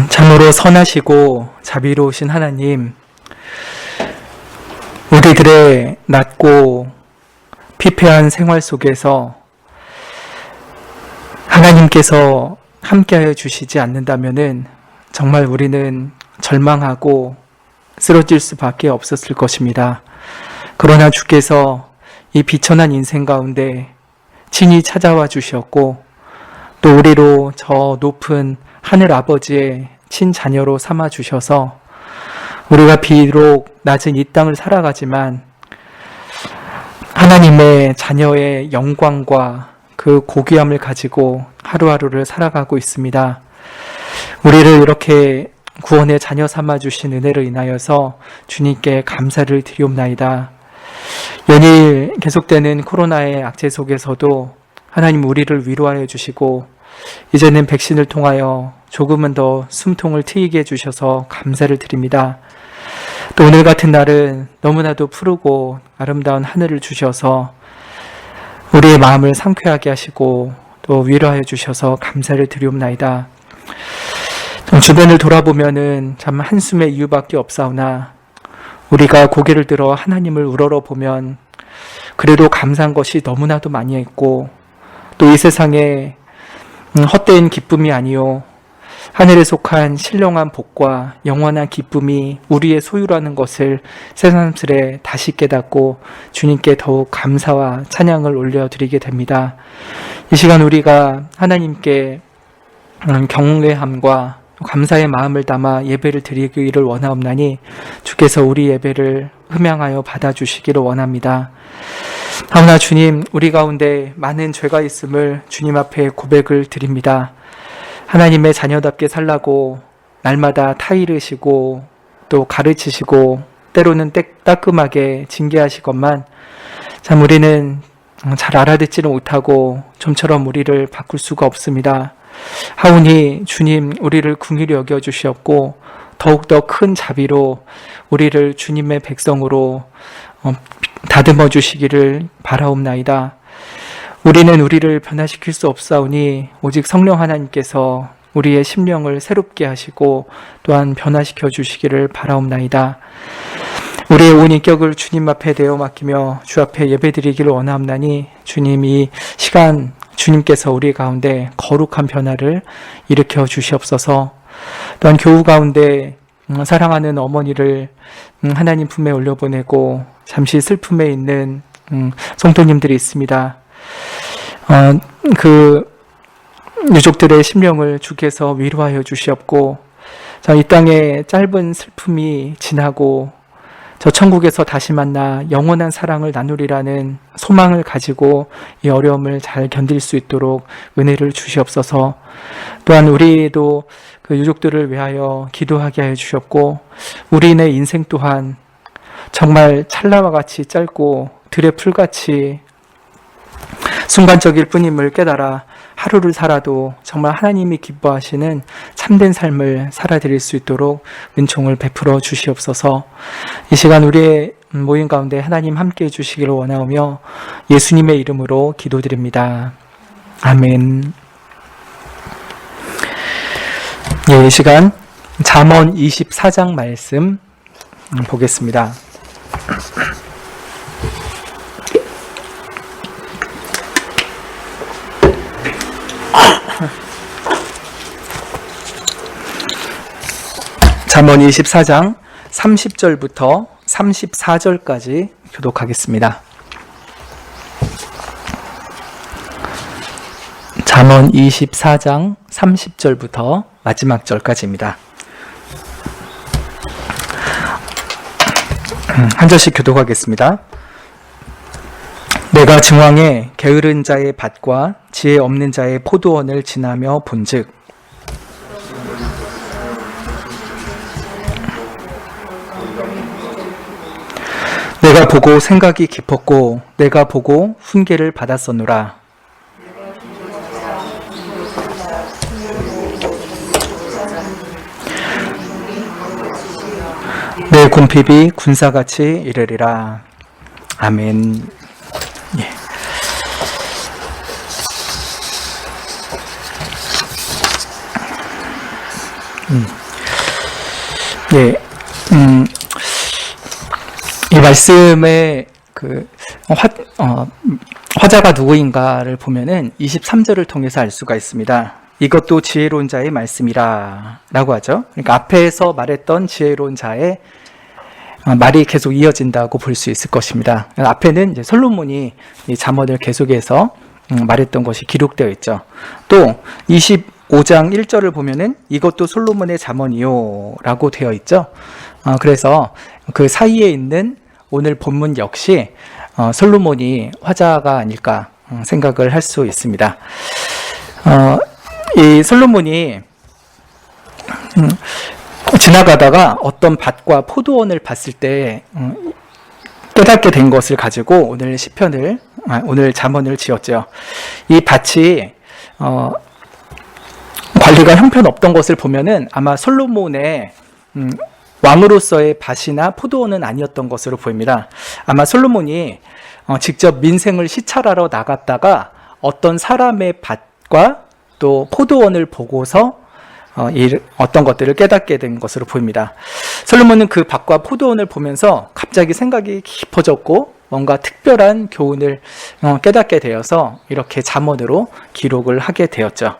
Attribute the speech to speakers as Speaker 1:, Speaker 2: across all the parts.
Speaker 1: 참으로 선하시고 자비로우신 하나님, 우리들의 낮고 피폐한 생활 속에서 하나님께서 함께하여 주시지 않는다면은 정말 우리는 절망하고 쓰러질 수밖에 없었을 것입니다. 그러나 주께서 이 비천한 인생 가운데 친히 찾아와 주셨고 또 우리로 저 높은 하늘 아버지의 친자녀로 삼아 주셔서 우리가 비록 낮은 이 땅을 살아가지만 하나님의 자녀의 영광과 그 고귀함을 가지고 하루하루를 살아가고 있습니다. 우리를 이렇게 구원의 자녀 삼아 주신 은혜로 인하여서 주님께 감사를 드리옵나이다. 연일 계속되는 코로나의 악재 속에서도 하나님 우리를 위로하여 주시고 이제는 백신을 통하여 조금은 더 숨통을 트이게 해주셔서 감사를 드립니다. 또 오늘 같은 날은 너무나도 푸르고 아름다운 하늘을 주셔서 우리의 마음을 상쾌하게 하시고 또 위로하여 주셔서 감사를 드리옵나이다. 주변을 돌아보면은 참 한숨의 이유밖에 없사오나 우리가 고개를 들어 하나님을 우러러보면 그래도 감사한 것이 너무나도 많이 있고 또 이 세상에 헛되은 기쁨이 아니요 하늘에 속한 신령한 복과 영원한 기쁨이 우리의 소유라는 것을 새삼스레 다시 깨닫고 주님께 더욱 감사와 찬양을 올려드리게 됩니다. 이 시간 우리가 하나님께 경외함과 감사의 마음을 담아 예배를 드리기를 원하옵나니 주께서 우리 예배를 흠양하여 받아주시기를 원합니다. 하오나 주님, 우리 가운데 많은 죄가 있음을 주님 앞에 고백을 드립니다. 하나님의 자녀답게 살라고 날마다 타이르시고 또 가르치시고 때로는 따끔하게 징계하시건만 참 우리는 잘 알아듣지는 못하고 좀처럼 우리를 바꿀 수가 없습니다. 하오니 주님 우리를 긍휼히 여겨주시옵고 더욱더 큰 자비로 우리를 주님의 백성으로 다듬어 주시기를 바라옵나이다. 우리는 우리를 변화시킬 수 없사오니 오직 성령 하나님께서 우리의 심령을 새롭게 하시고 또한 변화시켜 주시기를 바라옵나이다. 우리의 온 인격을 주님 앞에 내어 맡기며 주 앞에 예배드리기를 원하옵나니 주님 이 시간 주님께서 우리 가운데 거룩한 변화를 일으켜 주시옵소서. 또한 교우 가운데 사랑하는 어머니를 하나님 품에 올려보내고 잠시 슬픔에 있는 성도님들이 있습니다. 그 유족들의 심령을 주께서 위로하여 주시옵고 이 땅의 짧은 슬픔이 지나고 저 천국에서 다시 만나 영원한 사랑을 나누리라는 소망을 가지고 이 어려움을 잘 견딜 수 있도록 은혜를 주시옵소서. 또한 우리도 그 유족들을 위하여 기도하게 하여 주셨고 우리의 인생 또한 정말 찰나와 같이 짧고 들의 풀같이 순간적일 뿐임을 깨달아 하루를 살아도 정말 하나님이 기뻐하시는 참된 삶을 살아드릴 수 있도록 은총을 베풀어 주시옵소서. 이 시간 우리의 모임 가운데 하나님 함께해 주시기를 원하오며 예수님의 이름으로 기도드립니다. 아멘. 이 시간 잠언 24장 말씀 보겠습니다. 잠언 24장 30절부터 34절까지 교독하겠습니다. 잠언 24장 30절부터 마지막 절까지입니다. 한 절씩 교독하겠습니다. 내가 증왕에 게으른 자의 밭과 지혜 없는 자의 포도원을 지나며 본즉 내가 보고 생각이 깊었고 내가 보고 훈계를 받았었노라. 내 궁핍이 군사같이 이르리라. 아멘. 예. 예, 이 말씀의 화자가 누구인가를 보면은 23절을 통해서 알 수가 있습니다. 이것도 지혜로운 자의 말씀이라 라고 하죠. 그러니까 앞에서 말했던 지혜로운 자의 말이 계속 이어진다고 볼 수 있을 것입니다. 앞에는 이제 솔로몬이 이 잠언을 계속해서 말했던 것이 기록되어 있죠. 또 25장 1절을 보면은 이것도 솔로몬의 잠언이요 라고 되어 있죠. 그래서 그 사이에 있는 오늘 본문 역시 솔로몬이 화자가 아닐까 생각을 할 수 있습니다. 이 솔로몬이 지나가다가 어떤 밭과 포도원을 봤을 때 깨닫게 된 것을 가지고 오늘 잠언을 지었죠. 이 밭이 관리가 형편없던 것을 보면은 아마 솔로몬의 왕으로서의 밭이나 포도원은 아니었던 것으로 보입니다. 아마 솔로몬이 직접 민생을 시찰하러 나갔다가 어떤 사람의 밭과 또 포도원을 보고서 어떤 것들을 깨닫게 된 것으로 보입니다. 솔로몬은 그 밭과 포도원을 보면서 갑자기 생각이 깊어졌고 뭔가 특별한 교훈을 깨닫게 되어서 이렇게 잠언으로 기록을 하게 되었죠.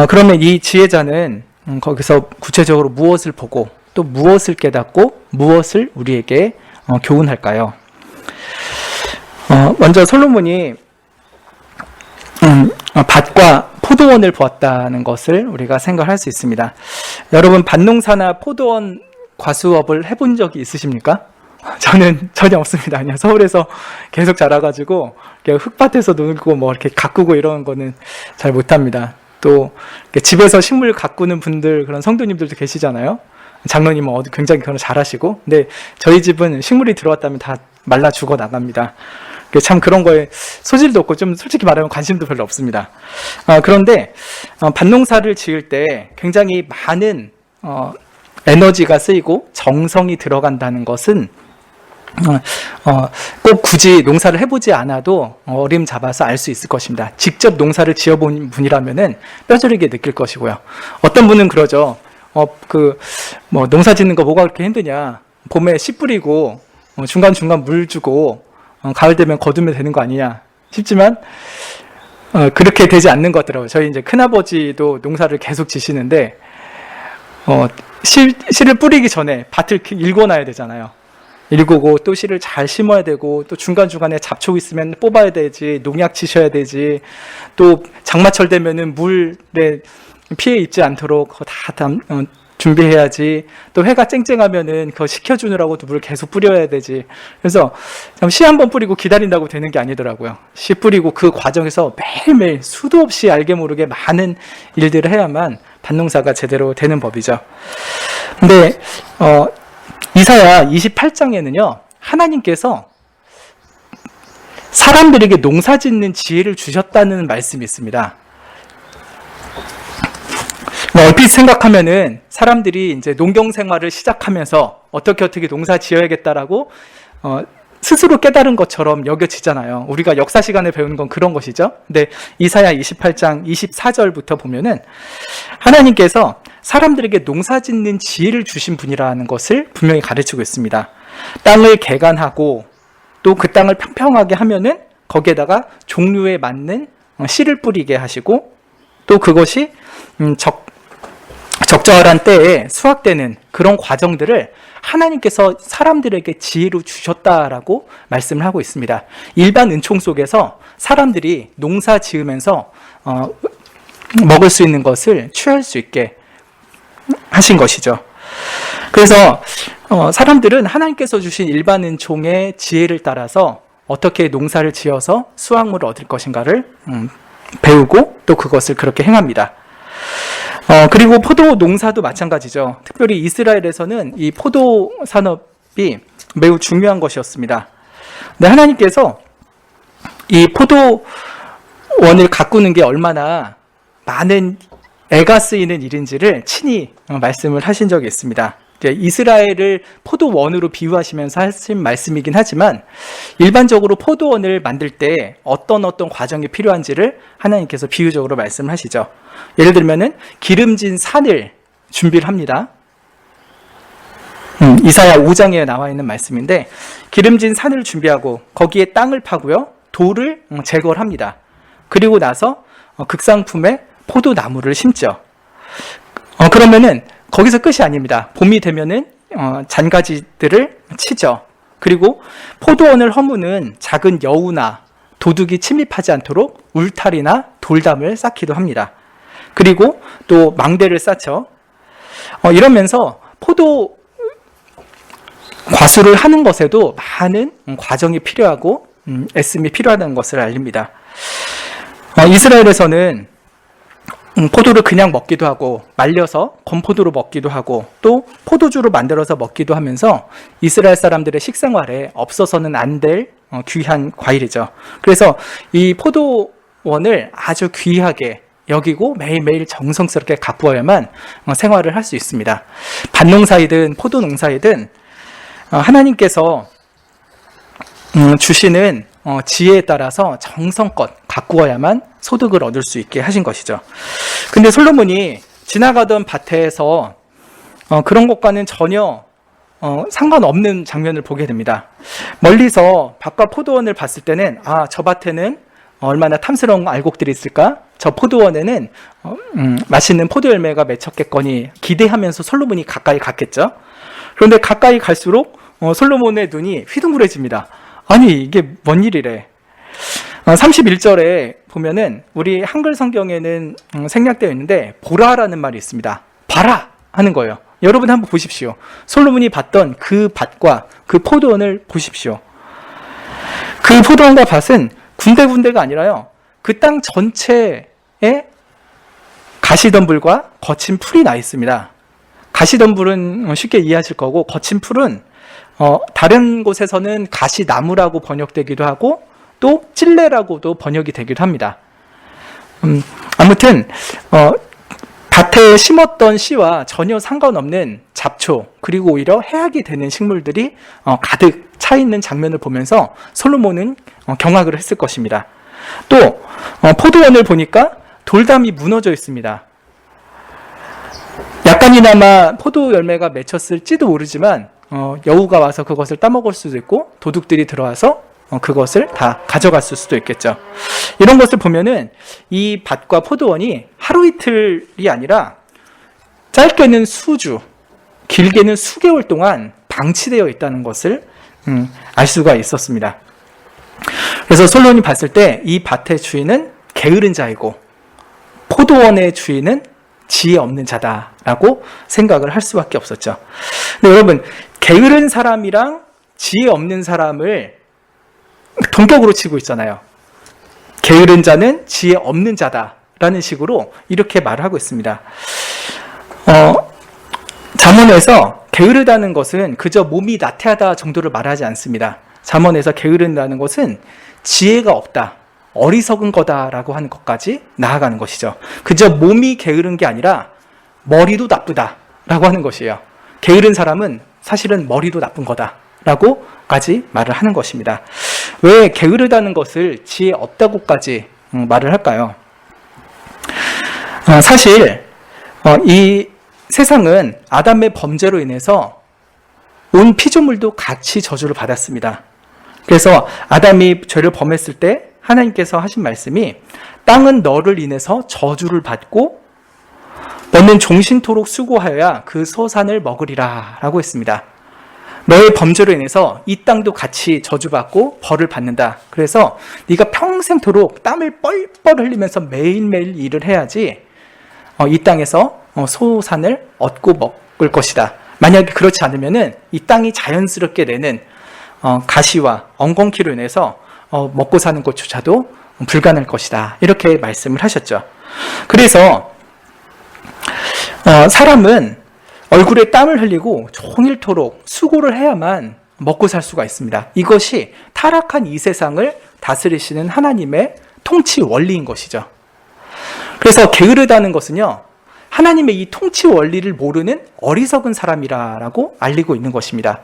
Speaker 1: 그러면 이 지혜자는 거기서 구체적으로 무엇을 보고 또 무엇을 깨닫고 무엇을 우리에게 교훈할까요? 먼저 솔로몬이 밭과 포도원을 보았다는 것을 우리가 생각할 수 있습니다. 여러분, 밭농사나 포도원 과수업을 해본 적이 있으십니까? 저는 전혀 없습니다. 그냥 서울에서 계속 자라가지고 흙밭에서 놀고 뭐 이렇게 가꾸고 이런 거는 잘 못합니다. 또 집에서 식물 가꾸는 분들, 그런 성도님들도 계시잖아요. 장로님은 굉장히 그런 거 잘하시고, 근데 저희 집은 식물이 들어왔다면 다 말라 죽어 나갑니다. 참 그런 거에 소질도 없고 좀 솔직히 말하면 관심도 별로 없습니다. 그런데 밭농사를 지을 때 굉장히 많은 에너지가 쓰이고 정성이 들어간다는 것은 꼭 굳이 농사를 해보지 않아도 어림 잡아서 알 수 있을 것입니다. 직접 농사를 지어본 분이라면은 뼈저리게 느낄 것이고요. 어떤 분은 그러죠. 농사 짓는 거 뭐가 그렇게 힘드냐. 봄에 씨 뿌리고 중간중간 물 주고 가을 되면 거두면 되는 거 아니냐 싶지만 그렇게 되지 않는 것 같더라고요. 저희 이제 큰아버지도 농사를 계속 지시는데 씨를 뿌리기 전에 밭을 일궈놔야 되잖아요. 일구고 또 씨를 잘 심어야 되고 또 중간중간에 잡초 있으면 뽑아야 되지, 농약 치셔야 되지, 또 장마철 되면은 물에 피해 입지 않도록 다 준비해야지, 또 해가 쨍쨍하면은 그거 식혀주느라고 또 물 계속 뿌려야 되지. 그래서 씨 한 번 뿌리고 기다린다고 되는 게 아니더라고요. 씨 뿌리고 그 과정에서 매일매일 수도 없이 알게 모르게 많은 일들을 해야만 밭농사가 제대로 되는 법이죠. 근데 이사야 28장에는요 하나님께서 사람들에게 농사 짓는 지혜를 주셨다는 말씀이 있습니다. 얼핏 생각하면은 사람들이 이제 농경 생활을 시작하면서 어떻게 농사 지어야겠다라고 스스로 깨달은 것처럼 여겨지잖아요. 우리가 역사 시간에 배우는 건 그런 것이죠. 근데 이사야 28장 24절부터 보면은 하나님께서 사람들에게 농사 짓는 지혜를 주신 분이라는 것을 분명히 가르치고 있습니다. 땅을 개간하고 또 그 땅을 평평하게 하면은 거기에다가 종류에 맞는 씨를 뿌리게 하시고 또 그것이 적절한 때에 수확되는 그런 과정들을 하나님께서 사람들에게 지혜로 주셨다라고 말씀을 하고 있습니다. 일반 은총 속에서 사람들이 농사 지으면서 먹을 수 있는 것을 취할 수 있게 하신 것이죠. 그래서 사람들은 하나님께서 주신 일반 은총의 지혜를 따라서 어떻게 농사를 지어서 수확물을 얻을 것인가를 배우고 또 그것을 그렇게 행합니다. 그리고 포도 농사도 마찬가지죠. 특별히 이스라엘에서는 이 포도 산업이 매우 중요한 것이었습니다. 근데 하나님께서 이 포도원을 가꾸는 게 얼마나 많은 애가 쓰이는 일인지를 친히 말씀을 하신 적이 있습니다. 이스라엘을 포도원으로 비유하시면서 하신 말씀이긴 하지만 일반적으로 포도원을 만들 때 어떤 과정이 필요한지를 하나님께서 비유적으로 말씀하시죠. 예를 들면은 기름진 산을 준비를 합니다. 이사야 5장에 나와 있는 말씀인데 기름진 산을 준비하고 거기에 땅을 파고요. 돌을 제거를 합니다. 그리고 나서 극상품에 포도나무를 심죠. 그러면은 거기서 끝이 아닙니다. 봄이 되면은 잔가지들을 치죠. 그리고 포도원을 허무는 작은 여우나 도둑이 침입하지 않도록 울타리나 돌담을 쌓기도 합니다. 그리고 또 망대를 쌓죠. 이러면서 포도 과수를 하는 것에도 많은 과정이 필요하고 애씀이 필요하다는 것을 알립니다. 이스라엘에서는 포도를 그냥 먹기도 하고 말려서 건포도로 먹기도 하고 또 포도주로 만들어서 먹기도 하면서 이스라엘 사람들의 식생활에 없어서는 안 될 귀한 과일이죠. 그래서 이 포도원을 아주 귀하게 여기고 매일매일 정성스럽게 가꾸어야만 생활을 할 수 있습니다. 밭농사이든 포도농사이든 하나님께서 주시는 지혜에 따라서 정성껏 가꾸어야만 소득을 얻을 수 있게 하신 것이죠. 근데 솔로몬이 지나가던 밭에서 그런 것과는 전혀 상관없는 장면을 보게 됩니다. 멀리서 밭과 포도원을 봤을 때는 저 밭에는 얼마나 탐스러운 알곡들이 있을까? 저 포도원에는 맛있는 포도 열매가 맺혔겠거니 기대하면서 솔로몬이 가까이 갔겠죠. 그런데 가까이 갈수록 솔로몬의 눈이 휘둥그레집니다. 아니 이게 뭔 일이래. 31절에 보면은 우리 한글 성경에는 생략되어 있는데 보라라는 말이 있습니다. 봐라 하는 거예요. 여러분 한번 보십시오. 솔로몬이 봤던 그 밭과 그 포도원을 보십시오. 그 포도원과 밭은 군데군데가 아니라요. 그 땅 전체에 가시덤불과 거친 풀이 나 있습니다. 가시덤불은 쉽게 이해하실 거고 거친 풀은 다른 곳에서는 가시나무라고 번역되기도 하고 또 찔레라고도 번역이 되기도 합니다. 아무튼 밭에 심었던 씨와 전혀 상관없는 잡초 그리고 오히려 해악이 되는 식물들이 가득 차 있는 장면을 보면서 솔로몬은 경악을 했을 것입니다. 또 포도원을 보니까 돌담이 무너져 있습니다. 약간이나마 포도 열매가 맺혔을지도 모르지만 여우가 와서 그것을 따먹을 수도 있고 도둑들이 들어와서 그것을 다 가져갔을 수도 있겠죠. 이런 것을 보면은 이 밭과 포도원이 하루 이틀이 아니라 짧게는 수주, 길게는 수개월 동안 방치되어 있다는 것을 알 수가 있었습니다. 그래서 솔로몬이 봤을 때 이 밭의 주인은 게으른 자이고 포도원의 주인은 지혜 없는 자다라고 생각을 할 수밖에 없었죠. 근데 여러분, 게으른 사람이랑 지혜 없는 사람을 동격으로 치고 있잖아요. 게으른 자는 지혜 없는 자다라는 식으로 이렇게 말을 하고 있습니다. 잠언에서 게으르다는 것은 그저 몸이 나태하다 정도를 말하지 않습니다. 잠언에서 게으른다는 것은 지혜가 없다, 어리석은 거다라고 하는 것까지 나아가는 것이죠. 그저 몸이 게으른 게 아니라 머리도 나쁘다라고 하는 것이에요. 게으른 사람은 사실은 머리도 나쁜 거다라고까지 말을 하는 것입니다. 왜 게으르다는 것을 지혜 없다고까지 말을 할까요? 사실 이 세상은 아담의 범죄로 인해서 온 피조물도 같이 저주를 받았습니다. 그래서 아담이 죄를 범했을 때 하나님께서 하신 말씀이 땅은 너를 인해서 저주를 받고 너는 종신토록 수고하여야 그 소산을 먹으리라 라고 했습니다. 너의 범죄로 인해서 이 땅도 같이 저주받고 벌을 받는다. 그래서 네가 평생토록 땀을 뻘뻘 흘리면서 매일매일 일을 해야지 이 땅에서 소산을 얻고 먹을 것이다. 만약에 그렇지 않으면은 이 땅이 자연스럽게 내는 가시와 엉겅퀴로 인해서 먹고 사는 것조차도 불가능할 것이다. 이렇게 말씀을 하셨죠. 그래서 사람은 얼굴에 땀을 흘리고 종일토록 수고를 해야만 먹고 살 수가 있습니다. 이것이 타락한 이 세상을 다스리시는 하나님의 통치 원리인 것이죠. 그래서 게으르다는 것은요, 하나님의 이 통치 원리를 모르는 어리석은 사람이라고 알리고 있는 것입니다.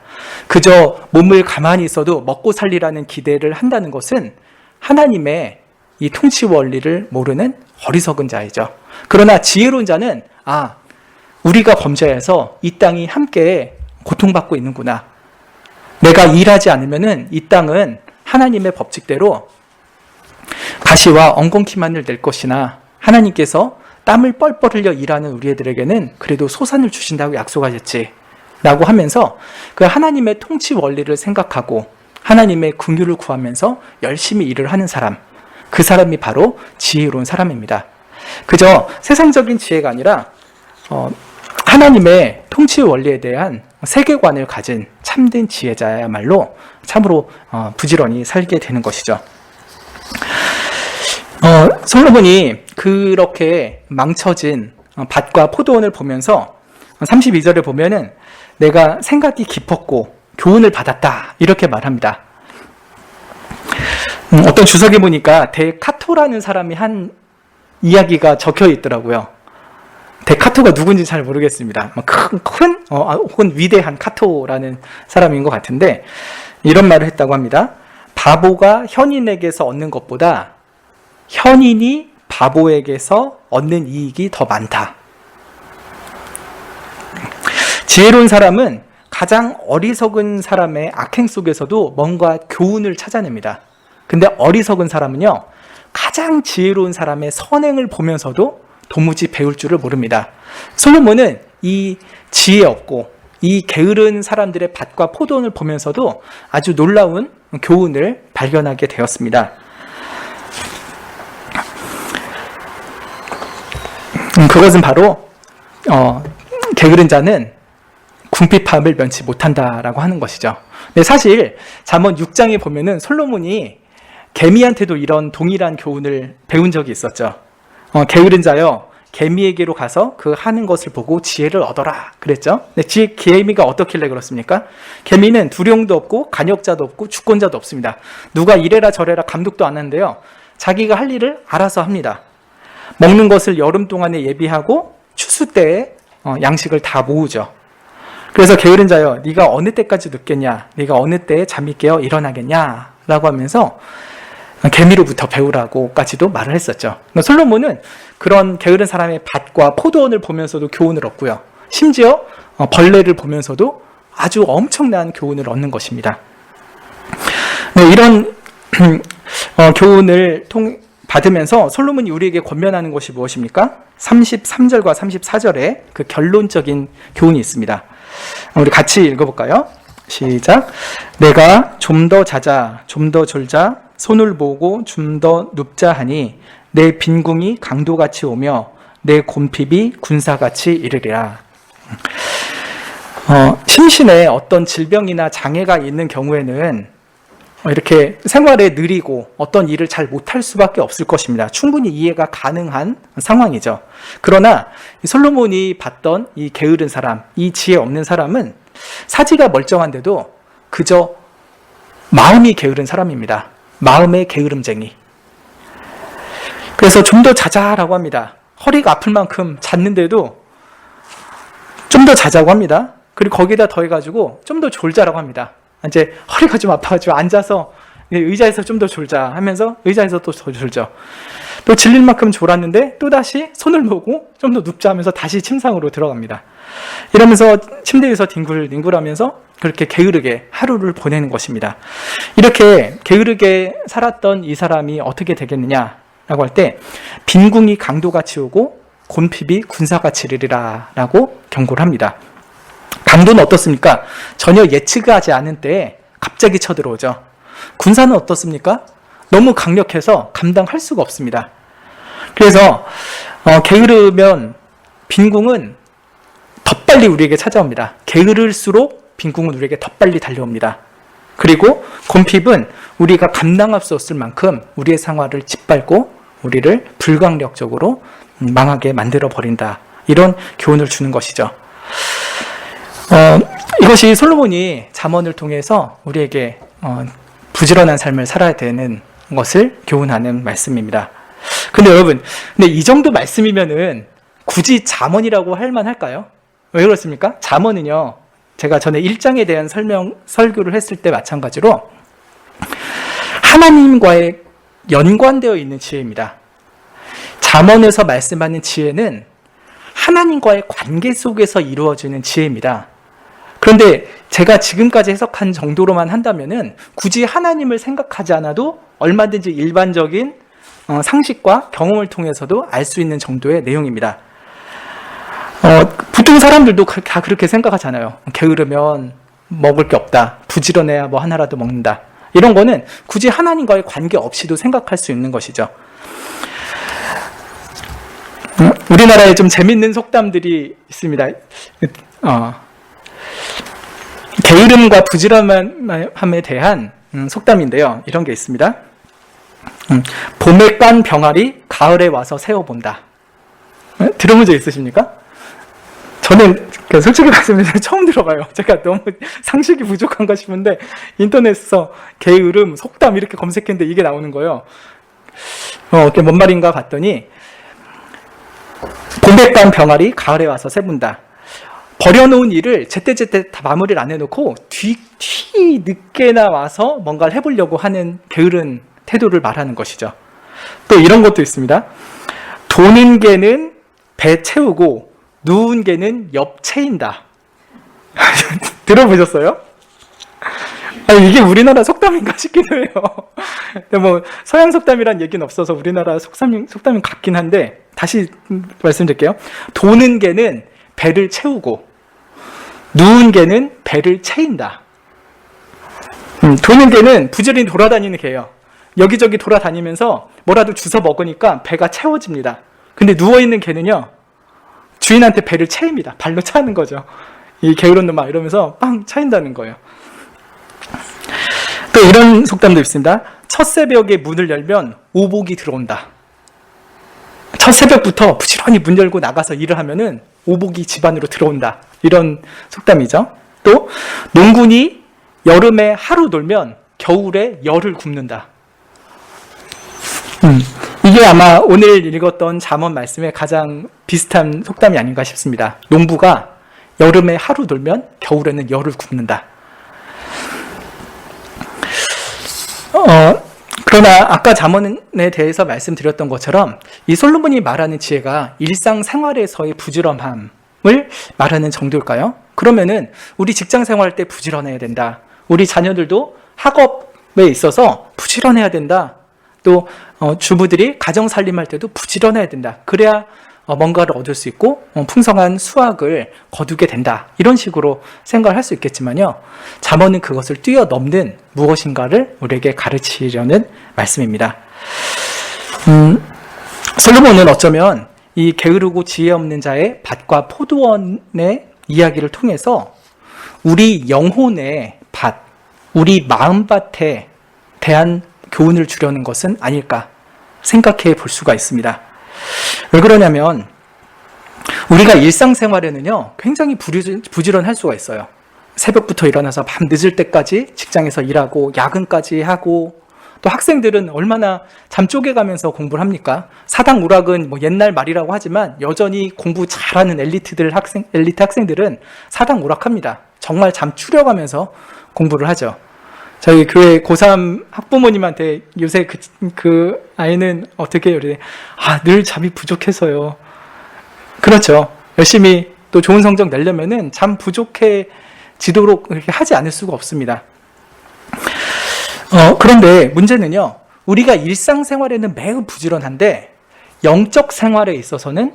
Speaker 1: 그저 몸을 가만히 있어도 먹고 살리라는 기대를 한다는 것은 하나님의 이 통치 원리를 모르는 어리석은 자이죠. 그러나 지혜로운 자는 우리가 범죄해서 이 땅이 함께 고통받고 있는구나. 내가 일하지 않으면은 이 땅은 하나님의 법칙대로 가시와 엉겅퀴만을 낼 것이나 하나님께서 땀을 뻘뻘 흘려 일하는 우리 애들에게는 그래도 소산을 주신다고 약속하셨지 라고 하면서 그 하나님의 통치 원리를 생각하고 하나님의 긍휼을 구하면서 열심히 일을 하는 사람, 그 사람이 바로 지혜로운 사람입니다. 그저 세상적인 지혜가 아니라 하나님의 통치 원리에 대한 세계관을 가진 참된 지혜자야말로 참으로 부지런히 살게 되는 것이죠. 솔로몬이 그렇게 망쳐진 밭과 포도원을 보면서 32절에 보면은 내가 생각이 깊었고 교훈을 받았다 이렇게 말합니다. 어떤 주석에 보니까 데카토라는 사람이 한 이야기가 적혀 있더라고요. 데카토가 누군지 잘 모르겠습니다. 혹은 위대한 카토라는 사람인 것 같은데 이런 말을 했다고 합니다. 바보가 현인에게서 얻는 것보다 현인이 바보에게서 얻는 이익이 더 많다. 지혜로운 사람은 가장 어리석은 사람의 악행 속에서도 뭔가 교훈을 찾아냅니다. 근데 어리석은 사람은요, 가장 지혜로운 사람의 선행을 보면서도 도무지 배울 줄을 모릅니다. 솔로몬은 이 지혜 없고 이 게으른 사람들의 밭과 포도원을 보면서도 아주 놀라운 교훈을 발견하게 되었습니다. 그것은 바로 게으른 자는 궁핍함을 면치 못한다라고 하는 것이죠. 근데 사실 잠언 6장에 보면은 솔로몬이 개미한테도 이런 동일한 교훈을 배운 적이 있었죠. 게으른 자여 개미에게로 가서 그 하는 것을 보고 지혜를 얻어라 그랬죠. 근데 개미가 어떻길래 그렇습니까? 개미는 두령도 없고 간역자도 없고 주권자도 없습니다. 누가 이래라 저래라 감독도 안 하는데요, 자기가 할 일을 알아서 합니다. 먹는 것을 여름 동안에 예비하고 추수 때에 양식을 다 모으죠. 그래서 게으른 자여 네가 어느 때까지 눕겠냐, 네가 어느 때에 잠이 깨어 일어나겠냐 라고 하면서 개미로부터 배우라고까지도 말을 했었죠. 솔로몬은 그런 게으른 사람의 밭과 포도원을 보면서도 교훈을 얻고요, 심지어 벌레를 보면서도 아주 엄청난 교훈을 얻는 것입니다. 이런 교훈을 받으면서 솔로몬이 우리에게 권면하는 것이 무엇입니까? 33절과 34절에 그 결론적인 교훈이 있습니다. 우리 같이 읽어볼까요? 시작. 내가 좀 더 자자, 좀 더 졸자, 손을 모으고 좀 더 눕자 하니 내 빈궁이 강도같이 오며 내 곰핍이 군사같이 이르리라. 심신에 어떤 질병이나 장애가 있는 경우에는 이렇게 생활에 느리고 어떤 일을 잘 못할 수밖에 없을 것입니다. 충분히 이해가 가능한 상황이죠. 그러나 솔로몬이 봤던 이 게으른 사람, 이 지혜 없는 사람은 사지가 멀쩡한데도 그저 마음이 게으른 사람입니다. 마음의 게으름쟁이. 그래서 좀 더 자자라고 합니다. 허리가 아플 만큼 잤는데도 좀 더 자자고 합니다. 그리고 거기다 더해가지고 좀 더 졸자라고 합니다. 이제 허리가 좀 아파가지고 앉아서 의자에서 좀 더 졸자 하면서 의자에서 또 더 졸죠. 또 질릴 만큼 졸았는데 또 다시 손을 모으고 좀 더 눕자 하면서 다시 침상으로 들어갑니다. 이러면서 침대에서 뒹굴뒹굴하면서 그렇게 게으르게 하루를 보내는 것입니다. 이렇게 게으르게 살았던 이 사람이 어떻게 되겠느냐라고 할 때 빈궁이 강도같이 오고 곰핍이 군사같이 이르리라 라고 경고를 합니다. 강도는 어떻습니까? 전혀 예측하지 않은 때에 갑자기 쳐들어오죠. 군사는 어떻습니까? 너무 강력해서 감당할 수가 없습니다. 그래서 게으르면 빈궁은 더 빨리 우리에게 찾아옵니다. 게으를수록 빈궁은 우리에게 더 빨리 달려옵니다. 그리고 곰핍은 우리가 감당할 수 없을 만큼 우리의 생활을 짓밟고 우리를 불강력적으로 망하게 만들어 버린다. 이런 교훈을 주는 것이죠. 이것이 솔로몬이 잠언을 통해서 우리에게 부지런한 삶을 살아야 되는 것을 교훈하는 말씀입니다. 근데 여러분, 근데 이 정도 말씀이면은 굳이 잠언이라고 할 만할까요? 왜 그렇습니까? 잠언은요, 제가 전에 1장에 대한 설교를 했을 때 마찬가지로 하나님과의 연관되어 있는 지혜입니다. 잠언에서 말씀하는 지혜는 하나님과의 관계 속에서 이루어지는 지혜입니다. 그런데 제가 지금까지 해석한 정도로만 한다면은 굳이 하나님을 생각하지 않아도 얼마든지 일반적인 상식과 경험을 통해서도 알 수 있는 정도의 내용입니다. 보통 사람들도 다 그렇게 생각하잖아요. 게으르면 먹을 게 없다. 부지런해야 뭐 하나라도 먹는다. 이런 거는 굳이 하나님과의 관계 없이도 생각할 수 있는 것이죠. 우리나라에 좀 재밌는 속담들이 있습니다. 게으름과 부지런함에 대한 속담인데요. 이런 게 있습니다. 봄에 깐 병아리 가을에 와서 세어본다. 들어본 적 있으십니까? 저는 솔직히 말씀드리면 처음 들어봐요. 제가 너무 상식이 부족한가 싶은데 인터넷에서 게으름, 속담 이렇게 검색했는데 이게 나오는 거예요. 그게 뭔 말인가 봤더니 봄에 깐 병아리 가을에 와서 세본다. 버려놓은 일을 제때제때 다 마무리를 안 해놓고 뒤늦게나 와서 뭔가를 해보려고 하는 게으른 태도를 말하는 것이죠. 또 이런 것도 있습니다. 도는 개는 배 채우고 누운 개는 옆 채인다. 들어보셨어요? 아니, 이게 우리나라 속담인가 싶기도 해요. 근데 뭐 서양 속담이란 얘기는 없어서 우리나라 속담인 같긴 한데 다시 말씀드릴게요. 도는 개는 배를 채우고 누운 개는 배를 채인다. 도는 개는 부지런히 돌아다니는 개예요. 여기저기 돌아다니면서 뭐라도 주워 먹으니까 배가 채워집니다. 근데 누워있는 개는요, 주인한테 배를 채입니다. 발로 차는 거죠. 이 게으른 놈아 이러면서 빵 차인다는 거예요. 또 이런 속담도 있습니다. 첫 새벽에 문을 열면 오복이 들어온다. 첫 새벽부터 부지런히 문 열고 나가서 일을 하면은 오복이 집 안으로 들어온다. 이런 속담이죠. 또 농군이 여름에 하루 놀면 겨울에 열을 굽는다. 이게 아마 오늘 읽었던 잠언 말씀에 가장 비슷한 속담이 아닌가 싶습니다. 농부가 여름에 하루 놀면 겨울에는 열을 굽는다. 그러나 아까 잠언에 대해서 말씀드렸던 것처럼 이 솔로몬이 말하는 지혜가 일상생활에서의 부지런함을 말하는 정도일까요? 그러면은 우리 직장 생활할 때 부지런해야 된다. 우리 자녀들도 학업에 있어서 부지런해야 된다. 또 주부들이 가정 살림할 때도 부지런해야 된다. 그래야 뭔가를 얻을 수 있고 풍성한 수확을 거두게 된다. 이런 식으로 생각을 할 수 있겠지만요. 잠언은 그것을 뛰어넘는 무엇인가를 우리에게 가르치려는 말씀입니다. 솔로몬은 어쩌면 이 게으르고 지혜 없는 자의 밭과 포도원의 이야기를 통해서 우리 영혼의 밭, 우리 마음밭에 대한 교훈을 주려는 것은 아닐까 생각해 볼 수가 있습니다. 왜 그러냐면 우리가 일상생활에는요 굉장히 부지런할 수가 있어요. 새벽부터 일어나서 밤 늦을 때까지 직장에서 일하고 야근까지 하고, 또 학생들은 얼마나 잠 쪼개가면서 공부를 합니까? 사당오락은 뭐 옛날 말이라고 하지만 여전히 공부 잘하는 엘리트 학생들은 사당오락합니다. 정말 잠 줄여가면서 공부를 하죠. 저희 교회 고3 학부모님한테 요새 그 아이는 어떻게 해요? 늘 잠이 부족해서요. 그렇죠. 열심히 또 좋은 성적 내려면은 잠 부족해지도록 그렇게 하지 않을 수가 없습니다. 그런데 문제는요, 우리가 일상생활에는 매우 부지런한데 영적 생활에 있어서는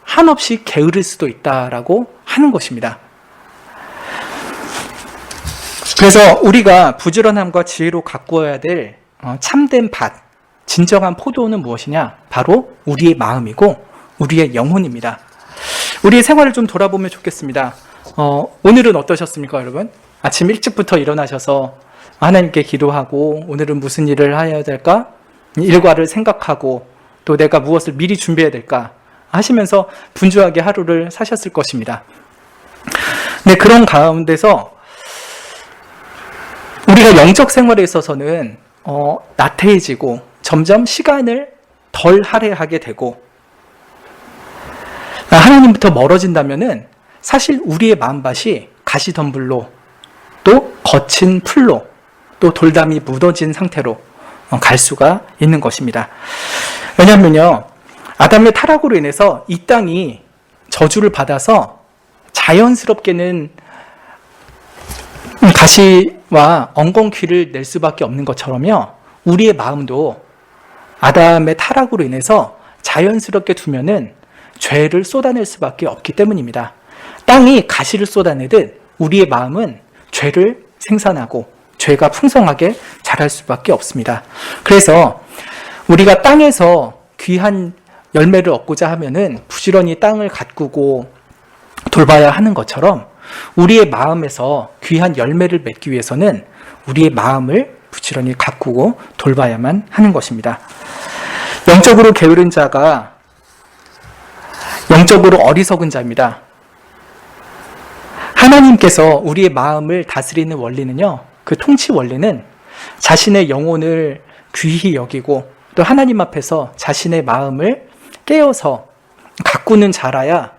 Speaker 1: 한없이 게으를 수도 있다라고 하는 것입니다. 그래서 우리가 부지런함과 지혜로 가꾸어야 될 참된 밭, 진정한 포도는 무엇이냐? 바로 우리의 마음이고 우리의 영혼입니다. 우리의 생활을 좀 돌아보면 좋겠습니다. 오늘은 어떠셨습니까, 여러분? 아침 일찍부터 일어나셔서 하나님께 기도하고 오늘은 무슨 일을 해야 될까? 일과를 생각하고 또 내가 무엇을 미리 준비해야 될까? 하시면서 분주하게 하루를 사셨을 것입니다. 네, 그런 가운데서 우리가 영적 생활에 있어서는 나태해지고 점점 시간을 덜 할애하게 되고 하나님부터 멀어진다면은 사실 우리의 마음밭이 가시덤불로 또 거친 풀로 또 돌담이 묻어진 상태로 갈 수가 있는 것입니다. 왜냐하면요, 아담의 타락으로 인해서 이 땅이 저주를 받아서 자연스럽게는 가시와 엉겅퀴를 낼 수밖에 없는 것처럼요, 우리의 마음도 아담의 타락으로 인해서 자연스럽게 두면은 죄를 쏟아낼 수밖에 없기 때문입니다. 땅이 가시를 쏟아내듯 우리의 마음은 죄를 생산하고 죄가 풍성하게 자랄 수밖에 없습니다. 그래서 우리가 땅에서 귀한 열매를 얻고자 하면은 부지런히 땅을 가꾸고 돌봐야 하는 것처럼 우리의 마음에서 귀한 열매를 맺기 위해서는 우리의 마음을 부지런히 가꾸고 돌봐야만 하는 것입니다. 영적으로 게으른 자가 영적으로 어리석은 자입니다. 하나님께서 우리의 마음을 다스리는 원리는요, 그 통치 원리는 자신의 영혼을 귀히 여기고 또 하나님 앞에서 자신의 마음을 깨어서 가꾸는 자라야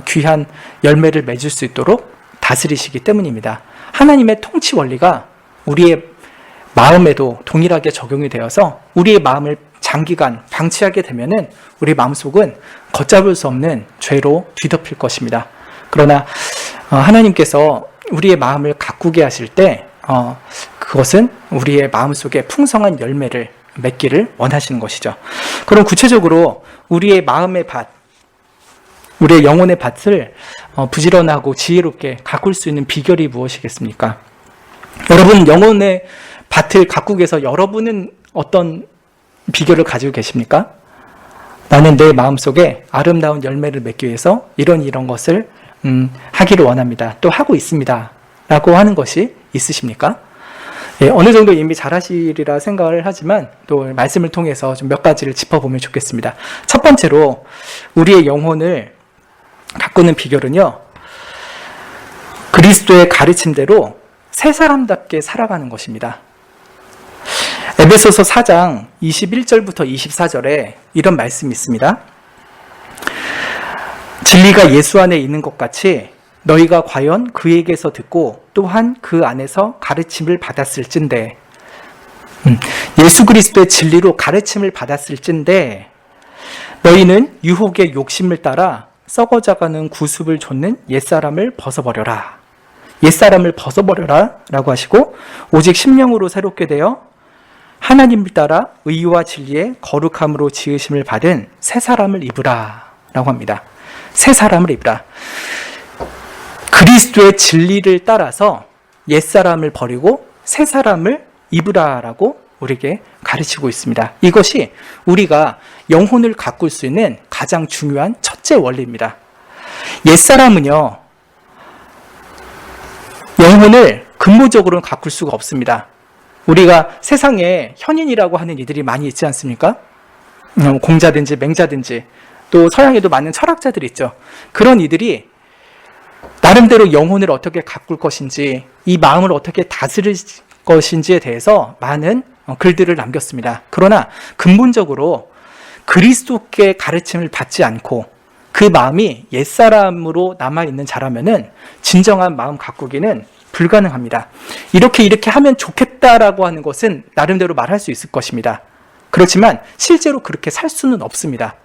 Speaker 1: 귀한 열매를 맺을 수 있도록 다스리시기 때문입니다. 하나님의 통치 원리가 우리의 마음에도 동일하게 적용이 되어서 우리의 마음을 장기간 방치하게 되면은 우리 마음속은 걷잡을 수 없는 죄로 뒤덮일 것입니다. 그러나 하나님께서 우리의 마음을 가꾸게 하실 때 그것은 우리의 마음속에 풍성한 열매를 맺기를 원하시는 것이죠. 그럼 구체적으로 우리의 마음의 밭, 우리의 영혼의 밭을 부지런하고 지혜롭게 가꿀 수 있는 비결이 무엇이겠습니까? 여러분, 영혼의 밭을 가꾸기 위해서 여러분은 어떤 비결을 가지고 계십니까? 나는 내 마음속에 아름다운 열매를 맺기 위해서 이런 것을 하기를 원합니다. 또 하고 있습니다. 라고 하는 것이 있으십니까? 예, 어느 정도 이미 잘하시리라 생각을 하지만 또 말씀을 통해서 좀 몇 가지를 짚어보면 좋겠습니다. 첫 번째로 우리의 영혼을 가꾸는 비결은요, 그리스도의 가르침대로 새 사람답게 살아가는 것입니다. 에베소서 4장 21절부터 24절에 이런 말씀이 있습니다. 진리가 예수 안에 있는 것 같이 너희가 과연 그에게서 듣고 또한 그 안에서 가르침을 받았을진데, 예수 그리스도의 진리로 가르침을 받았을진데 너희는 유혹의 욕심을 따라 썩어져가는 구습을 좇는 옛사람을 벗어버려라. 옛사람을 벗어버려라 라고 하시고 오직 심령으로 새롭게 되어 하나님을 따라 의와 진리의 거룩함으로 지으심을 받은 새 사람을 입으라 라고 합니다. 새 사람을 입으라. 그리스도의 진리를 따라서 옛사람을 버리고 새 사람을 입으라 라고 우리에게 가르치고 있습니다. 이것이 우리가 영혼을 가꿀 수 있는 가장 중요한 첫째 원리입니다. 옛사람은요, 영혼을 근본적으로는 가꿀 수가 없습니다. 우리가 세상에 현인이라고 하는 이들이 많이 있지 않습니까? 공자든지 맹자든지 또 서양에도 많은 철학자들이 있죠. 그런 이들이 나름대로 영혼을 어떻게 가꿀 것인지, 이 마음을 어떻게 다스릴 것인지에 대해서 많은 글들을 남겼습니다. 그러나 근본적으로 그리스도께 가르침을 받지 않고 그 마음이 옛사람으로 남아있는 자라면은 진정한 마음 가꾸기는 불가능합니다. 이렇게 하면 좋겠다라고 하는 것은 나름대로 말할 수 있을 것입니다. 그렇지만 실제로 그렇게 살 수는 없습니다.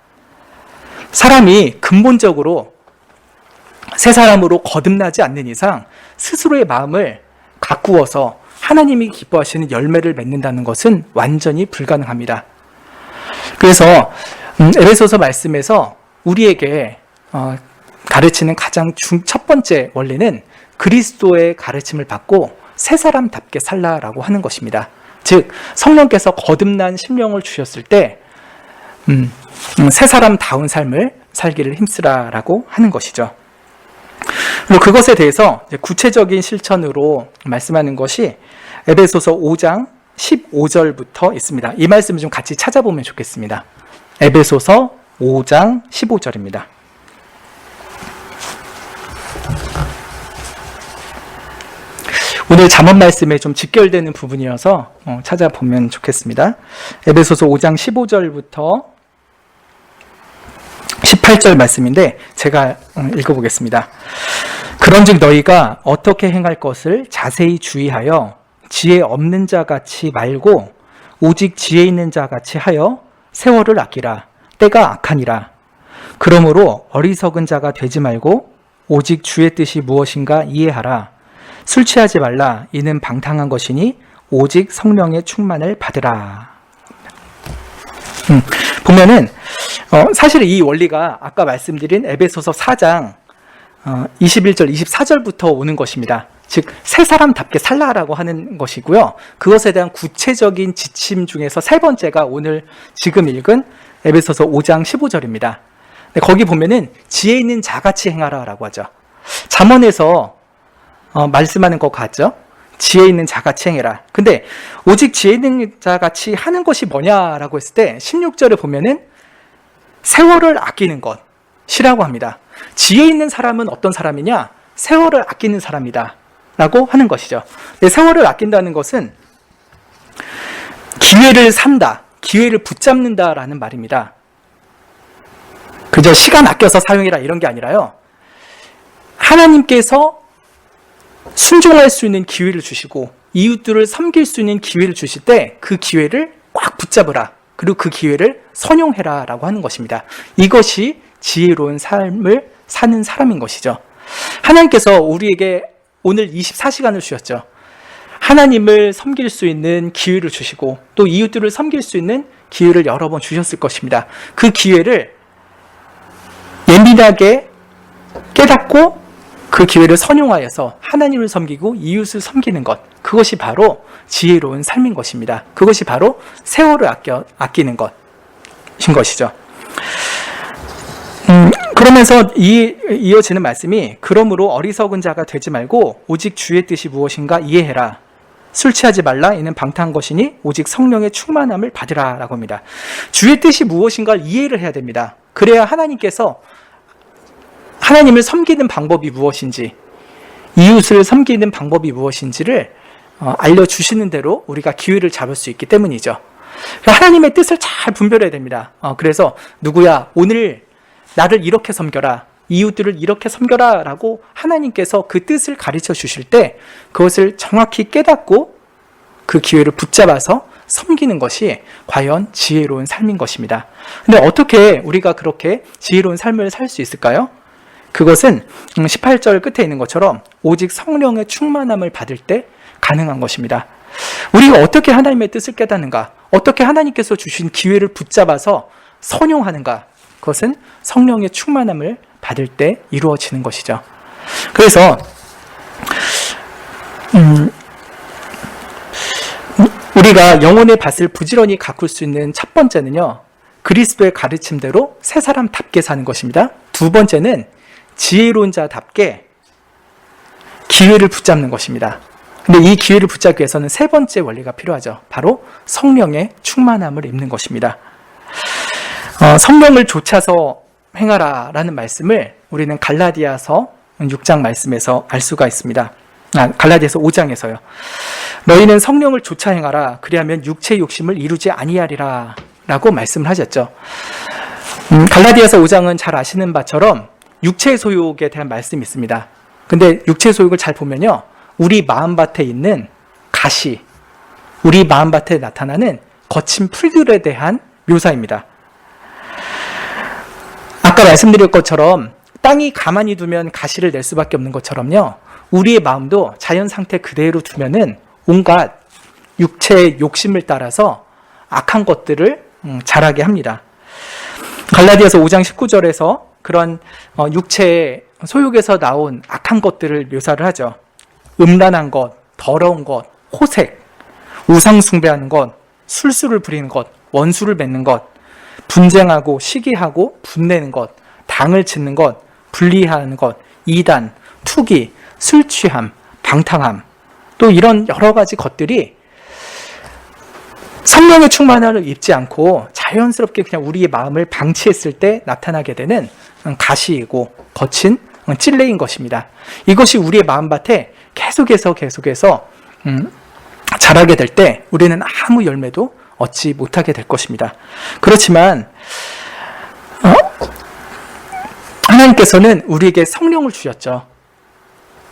Speaker 1: 사람이 근본적으로 새 사람으로 거듭나지 않는 이상 스스로의 마음을 가꾸어서 하나님이 기뻐하시는 열매를 맺는다는 것은 완전히 불가능합니다. 그래서 에베소서 말씀에서 우리에게 가르치는 가장 첫 번째 원리는 그리스도의 가르침을 받고 새 사람답게 살라라고 하는 것입니다. 즉 성령께서 거듭난 심령을 주셨을 때 새 사람다운 삶을 살기를 힘쓰라라고 하는 것이죠. 그리고 그것에 대해서 구체적인 실천으로 말씀하는 것이 에베소서 5장 15절부터 있습니다. 이 말씀을 좀 같이 찾아보면 좋겠습니다. 에베소서 5장 15절입니다. 오늘 잠언 말씀에 좀 직결되는 부분이어서 찾아보면 좋겠습니다. 에베소서 5장 15절부터 18절 말씀인데 제가 읽어보겠습니다. 그런즉 너희가 어떻게 행할 것을 자세히 주의하여 지혜 없는 자 같이 말고 오직 지혜 있는 자 같이 하여 세월을 아끼라. 때가 악하니라. 그러므로 어리석은 자가 되지 말고 오직 주의 뜻이 무엇인가 이해하라. 술 취하지 말라. 이는 방탕한 것이니 오직 성령의 충만을 받으라. 보면은 사실 이 원리가 아까 말씀드린 에베소서 4장 21절, 24절부터 오는 것입니다. 즉 새 사람답게 살라라고 하는 것이고요. 그것에 대한 구체적인 지침 중에서 세 번째가 오늘 지금 읽은 에베소서 5장 15절입니다. 거기 보면은 지혜 있는 자같이 행하라라고 하죠. 잠언에서 말씀하는 것 같죠. 지혜 있는 자같이 행해라. 근데 오직 지혜 있는 자같이 하는 것이 뭐냐라고 했을 때 16절에 보면은 세월을 아끼는 것이라고 합니다. 지혜 있는 사람은 어떤 사람이냐? 세월을 아끼는 사람이다 라고 하는 것이죠. 세월을 아낀다는 것은 기회를 산다, 기회를 붙잡는다 라는 말입니다. 그저 시간 아껴서 사용해라 이런 게 아니라요, 하나님께서 순종할 수 있는 기회를 주시고 이웃들을 섬길 수 있는 기회를 주실 때 그 기회를 꽉 붙잡으라, 그리고 그 기회를 선용해라 라고 하는 것입니다. 이것이 지혜로운 삶을 사는 사람인 것이죠. 하나님께서 우리에게 오늘 24시간을 주셨죠. 하나님을 섬길 수 있는 기회를 주시고 또 이웃들을 섬길 수 있는 기회를 여러 번 주셨을 것입니다. 그 기회를 예민하게 깨닫고 그 기회를 선용하여서 하나님을 섬기고 이웃을 섬기는 것, 그것이 바로 지혜로운 삶인 것입니다. 그것이 바로 세월을 아끼는 것인 것이죠. 그러면서 이어지는 말씀이 그러므로 어리석은 자가 되지 말고 오직 주의 뜻이 무엇인가 이해해라. 술 취하지 말라. 이는 방탕한 것이니 오직 성령의 충만함을 받으라 라고 합니다. 주의 뜻이 무엇인가를 이해를 해야 됩니다. 그래야 하나님께서 하나님을 섬기는 방법이 무엇인지, 이웃을 섬기는 방법이 무엇인지를 알려주시는 대로 우리가 기회를 잡을 수 있기 때문이죠. 하나님의 뜻을 잘 분별해야 됩니다. 그래서 누구야 오늘 나를 이렇게 섬겨라, 이웃들을 이렇게 섬겨라 라고 하나님께서 그 뜻을 가르쳐 주실 때 그것을 정확히 깨닫고 그 기회를 붙잡아서 섬기는 것이 과연 지혜로운 삶인 것입니다. 근데 어떻게 우리가 그렇게 지혜로운 삶을 살 수 있을까요? 그것은 18절 끝에 있는 것처럼 오직 성령의 충만함을 받을 때 가능한 것입니다. 우리가 어떻게 하나님의 뜻을 깨닫는가? 어떻게 하나님께서 주신 기회를 붙잡아서 선용하는가? 그것은 성령의 충만함을 받을 때 이루어지는 것이죠. 그래서 우리가 영혼의 밭을 부지런히 가꿀 수 있는 첫 번째는요, 그리스도의 가르침대로 새 사람답게 사는 것입니다. 두 번째는 지혜로운 자답게 기회를 붙잡는 것입니다. 근데 이 기회를 붙잡기 위해서는 세 번째 원리가 필요하죠. 바로 성령의 충만함을 입는 것입니다. 성령을 좇아서 행하라 라는 말씀을 우리는 갈라디아서 6장 말씀에서 알 수가 있습니다. 갈라디아서 5장에서요. 너희는 성령을 좇아 행하라. 그리하면 육체의 욕심을 이루지 아니하리라 라고 말씀을 하셨죠. 갈라디아서 5장은 잘 아시는 바처럼 육체의 소욕에 대한 말씀이 있습니다. 근데 육체의 소욕을 잘 보면요, 우리 마음밭에 있는 가시, 우리 마음밭에 나타나는 거친 풀들에 대한 묘사입니다. 아까 말씀드린 것처럼 땅이 가만히 두면 가시를 낼 수밖에 없는 것처럼요, 우리의 마음도 자연 상태 그대로 두면은 온갖 육체의 욕심을 따라서 악한 것들을 자라게 합니다. 갈라디아서 5장 19절에서 그런 육체의 소욕에서 나온 악한 것들을 묘사를 하죠. 음란한 것, 더러운 것, 호색, 우상 숭배하는 것, 술수를 부리는 것, 원수를 맺는 것, 분쟁하고 시기하고 분내는 것, 당을 짓는 것, 분리하는 것, 이단, 투기, 술 취함, 방탕함, 또 이런 여러 가지 것들이 성령의 충만함을 입지 않고 자연스럽게 그냥 우리의 마음을 방치했을 때 나타나게 되는 가시이고 거친 찔레인 것입니다. 이것이 우리의 마음밭에 계속해서 자라게 될 때 우리는 아무 열매도 얻지 못하게 될 것입니다. 그렇지만 하나님께서는 우리에게 성령을 주셨죠.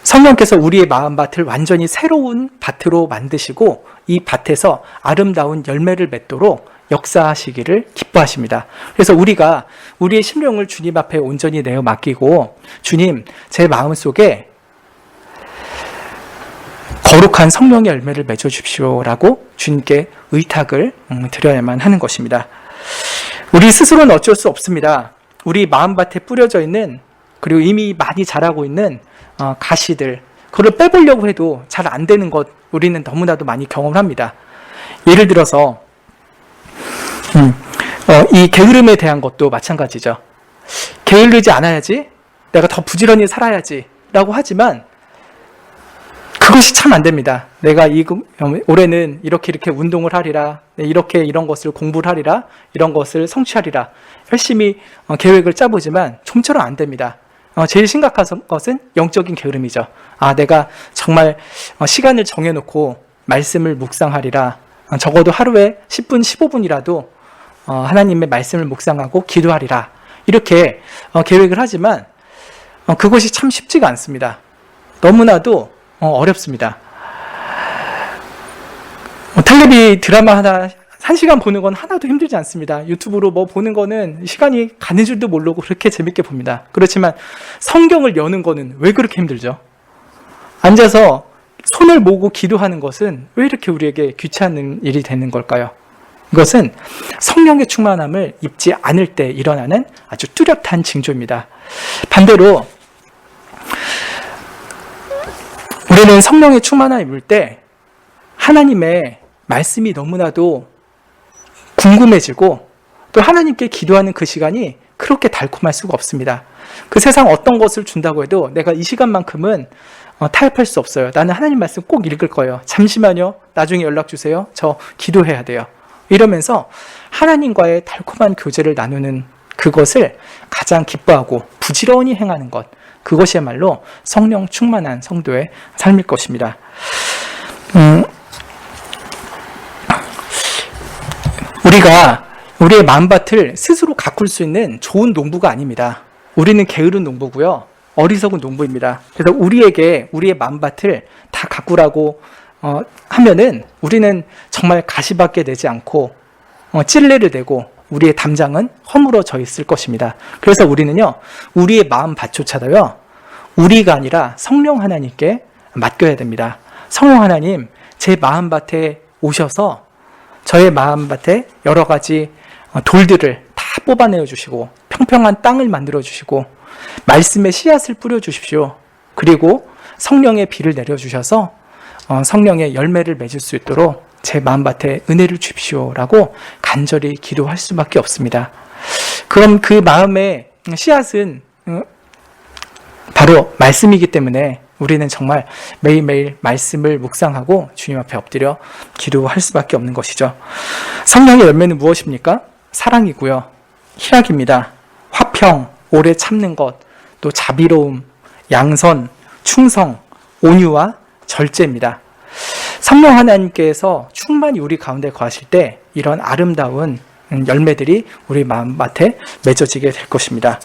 Speaker 1: 성령께서 우리의 마음밭을 완전히 새로운 밭으로 만드시고 이 밭에서 아름다운 열매를 맺도록 역사하시기를 기뻐하십니다. 그래서 우리가 우리의 심령을 주님 앞에 온전히 내어 맡기고 주님, 제 마음속에 거룩한 성령의 열매를 맺어 주십시오라고 주님께 의탁을 드려야만 하는 것입니다. 우리 스스로는 어쩔 수 없습니다. 우리 마음밭에 뿌려져 있는, 그리고 이미 많이 자라고 있는 가시들, 그걸 빼보려고 해도 잘 안 되는 것 우리는 너무나도 많이 경험을 합니다. 예를 들어서 이 게으름에 대한 것도 마찬가지죠. 게으르지 않아야지, 내가 더 부지런히 살아야지 라고 하지만 그것이 참 안 됩니다. 내가 올해는 이렇게 운동을 하리라, 이런 것을 공부를 하리라, 이런 것을 성취하리라 열심히 계획을 짜보지만 좀처럼 안 됩니다. 제일 심각한 것은 영적인 게으름이죠. 내가 정말 시간을 정해놓고 말씀을 묵상하리라, 적어도 하루에 10분, 15분이라도 하나님의 말씀을 묵상하고 기도하리라, 이렇게 계획을 하지만 그것이 참 쉽지가 않습니다. 너무나도 어렵습니다. 텔레비 드라마 하나 1시간 보는 건 하나도 힘들지 않습니다. 유튜브로 뭐 보는 거는 시간이 가는 줄도 모르고 그렇게 재밌게 봅니다. 그렇지만 성경을 여는 거는 왜 그렇게 힘들죠? 앉아서 손을 모으고 기도하는 것은 왜 이렇게 우리에게 귀찮은 일이 되는 걸까요? 이것은 성령의 충만함을 입지 않을 때 일어나는 아주 뚜렷한 징조입니다. 반대로 우리는 성령의 충만함을 입을 때 하나님의 말씀이 너무나도 궁금해지고 또 하나님께 기도하는 그 시간이 그렇게 달콤할 수가 없습니다. 그 세상 어떤 것을 준다고 해도 내가 이 시간만큼은 타협할 수 없어요. 나는 하나님 말씀 꼭 읽을 거예요. 잠시만요. 나중에 연락 주세요. 저 기도해야 돼요. 이러면서 하나님과의 달콤한 교제를 나누는 그것을 가장 기뻐하고 부지런히 행하는 것, 그것이야말로 성령 충만한 성도의 삶일 것입니다. 우리가 우리의 마음밭을 스스로 가꿀 수 있는 좋은 농부가 아닙니다. 우리는 게으른 농부고요, 어리석은 농부입니다. 그래서 우리에게 우리의 마음밭을 다 가꾸라고 하면은 우리는 정말 가시밖에 내지 않고 찔레를 내고 우리의 담장은 허물어져 있을 것입니다. 그래서 우리는요, 우리의 마음밭조차도요, 우리가 아니라 성령 하나님께 맡겨야 됩니다. 성령 하나님, 제 마음밭에 오셔서 저의 마음밭에 여러 가지 돌들을 다 뽑아내어 주시고 평평한 땅을 만들어 주시고 말씀의 씨앗을 뿌려 주십시오. 그리고 성령의 비를 내려 주셔서 성령의 열매를 맺을 수 있도록 제 마음밭에 은혜를 주십시오라고 간절히 기도할 수밖에 없습니다. 그럼 그 마음의 씨앗은 바로 말씀이기 때문에 우리는 정말 매일매일 말씀을 묵상하고 주님 앞에 엎드려 기도할 수밖에 없는 것이죠. 성령의 열매는 무엇입니까? 사랑이고요, 희락입니다. 화평, 오래 참는 것, 또 자비로움, 양선, 충성, 온유와 절제입니다. 성령 하나님께서 충만히 우리 가운데 거하실 때 이런 아름다운 열매들이 우리 마음밭에 맺어지게 될 것입니다.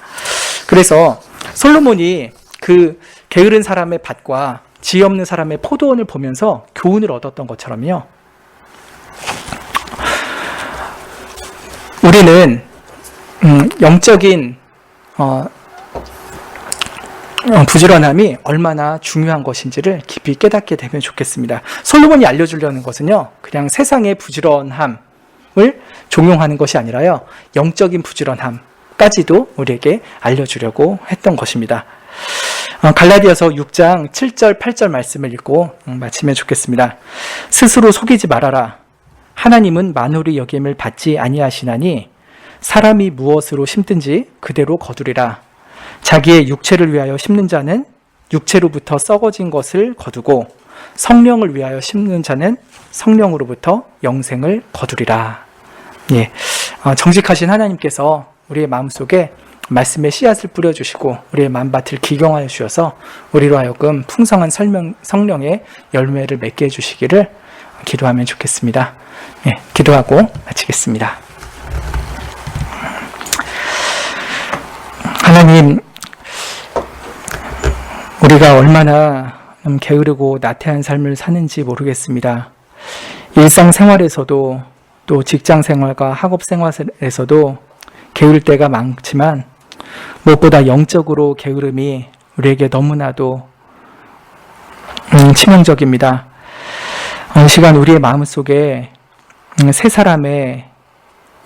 Speaker 1: 그래서 솔로몬이 그 게으른 사람의 밭과 지혜 없는 사람의 포도원을 보면서 교훈을 얻었던 것처럼요, 우리는 영적인 부지런함이 얼마나 중요한 것인지를 깊이 깨닫게 되면 좋겠습니다. 솔로몬이 알려주려는 것은요, 그냥 세상의 부지런함을 종용하는 것이 아니라요, 영적인 부지런함까지도 우리에게 알려주려고 했던 것입니다. 갈라디아서 6장 7절 8절 말씀을 읽고 마치면 좋겠습니다. 스스로 속이지 말아라. 하나님은 만홀이 여김을 받지 아니하시나니 사람이 무엇으로 심든지 그대로 거두리라. 자기의 육체를 위하여 심는 자는 육체로부터 썩어진 것을 거두고 성령을 위하여 심는 자는 성령으로부터 영생을 거두리라. 예, 정직하신 하나님께서 우리의 마음속에 말씀의 씨앗을 뿌려주시고 우리의 마음밭을 기경하여 주셔서 우리로 하여금 풍성한 성령의 열매를 맺게 해주시기를 기도하면 좋겠습니다. 예, 기도하고 마치겠습니다. 하나님, 우리가 얼마나 게으르고 나태한 삶을 사는지 모르겠습니다. 일상생활에서도 또 직장생활과 학업생활에서도 게으를 때가 많지만 무엇보다 영적으로 게으름이 우리에게 너무나도 치명적입니다. 어느 시간 우리의 마음속에 새 사람의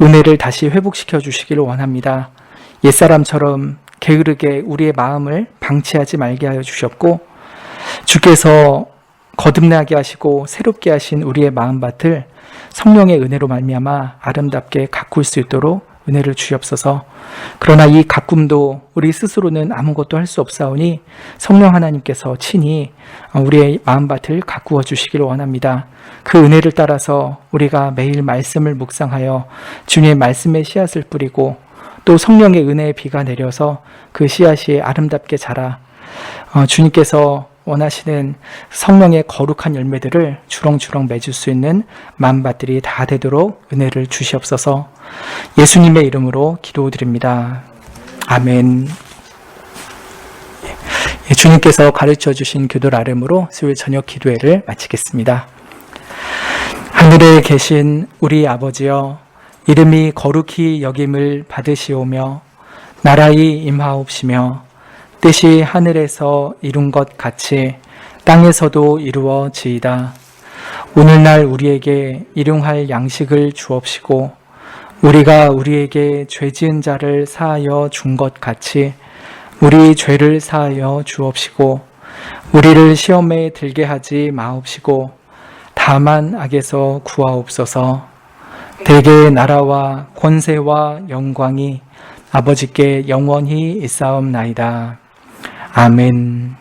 Speaker 1: 은혜를 다시 회복시켜 주시기를 원합니다. 옛사람처럼 게으르게 우리의 마음을 방치하지 말게 하여 주셨고 주께서 거듭나게 하시고 새롭게 하신 우리의 마음밭을 성령의 은혜로 말미암아 아름답게 가꿀 수 있도록 은혜를 주옵소서. 그러나 이 가꿈도 우리 스스로는 아무것도 할 수 없사오니 성령 하나님께서 친히 우리의 마음밭을 가꾸어 주시기를 원합니다. 그 은혜를 따라서 우리가 매일 말씀을 묵상하여 주님의 말씀의 씨앗을 뿌리고 또 성령의 은혜의 비가 내려서 그 씨앗이 아름답게 자라 주님께서 원하시는 성령의 거룩한 열매들을 주렁주렁 맺을 수 있는 마음밭들이 다 되도록 은혜를 주시옵소서. 예수님의 이름으로 기도드립니다. 아멘. 주님께서 가르쳐 주신 교도 아름으로 수요일 저녁 기도회를 마치겠습니다. 하늘에 계신 우리 아버지여, 이름이 거룩히 여김을 받으시오며 나라의 임하옵시며 뜻이 하늘에서 이룬 것 같이 땅에서도 이루어지이다. 오늘날 우리에게 일용할 양식을 주옵시고 우리가 우리에게 죄 지은 자를 사하여 준 것 같이 우리 죄를 사하여 주옵시고 우리를 시험에 들게 하지 마옵시고 다만 악에서 구하옵소서. 대개의 나라와 권세와 영광이 아버지께 영원히 있사옵나이다. 아멘.